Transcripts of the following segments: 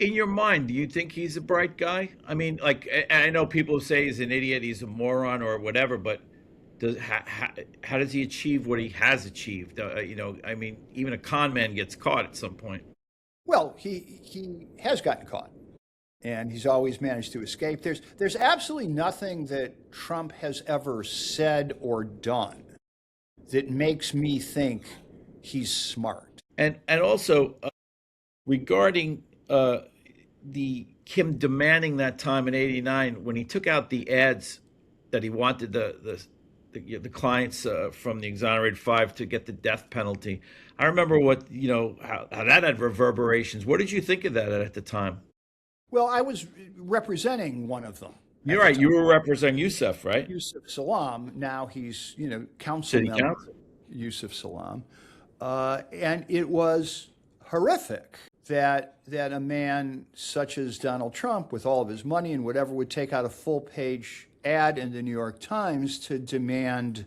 In your mind, do you think he's a bright guy? I mean, like, I know people say he's an idiot, he's a moron, or whatever, but how does he achieve what he has achieved? I mean, even a con man gets caught at some point. Well, he has gotten caught, and he's always managed to escape. There's absolutely nothing that Trump has ever said or done that makes me think he's smart. And also regarding the Kim demanding that time in '89 when he took out the ads that he wanted the clients from the exonerated five to get the death penalty. I remember what how that had reverberations. What did you think of that at the time? Well, I was representing one of them You're at the right. You time, were representing Youssef, right? Yusuf Salam. Now he's council City member council. Yusuf Salam, and it was horrific that a man such as Donald Trump, with all of his money and whatever, would take out a full page ad in the New York Times to demand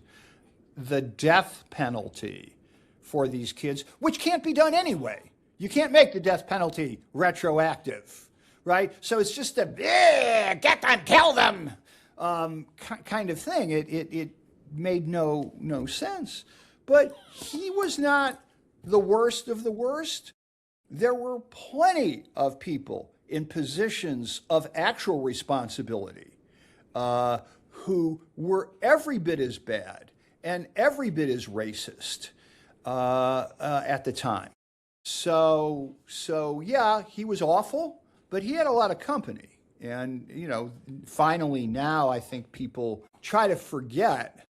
the death penalty for these kids, which can't be done anyway. You can't make the death penalty retroactive, right? So it's just a get them, kill them kind of thing. It made no sense. But he was not the worst of the worst. There were plenty of people in positions of actual responsibility who were every bit as bad and every bit as racist at the time. So yeah, he was awful, but he had a lot of company. And finally now I think people try to forget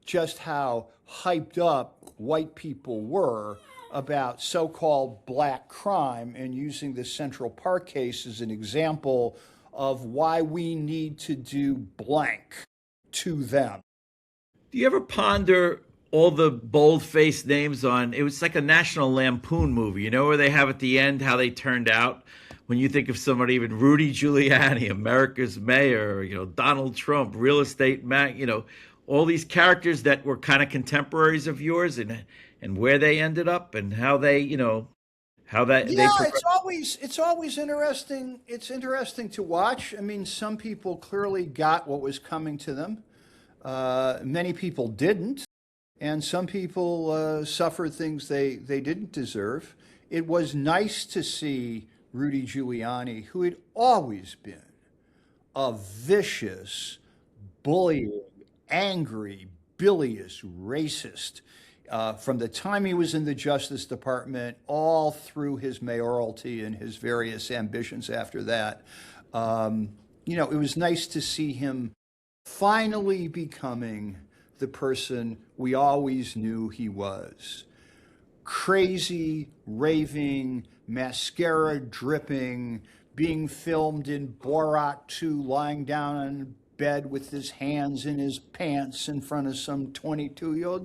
just how hyped up white people were about so-called black crime, and using the Central Park case as an example of why we need to do blank to them. Do you ever ponder all the bold-faced names on? It was like a National Lampoon movie, where they have at the end how they turned out. When you think of somebody, even Rudy Giuliani, America's mayor, Donald Trump, real estate man, all these characters that were kind of contemporaries of yours, and where they ended up, and how how that they Yeah, progressed. it's always interesting. It's interesting to watch. I mean, some people clearly got what was coming to them. Many people didn't, and some people suffered things they didn't deserve. It was nice to see Rudy Giuliani, who had always been a vicious, bullying, angry, bilious racist from the time he was in the Justice Department all through his mayoralty and his various ambitions after that. It was nice to see him finally becoming the person we always knew he was. Crazy, raving, mascara dripping, being filmed in Borat 2, lying down on bed with his hands in his pants in front of some 22-year-old.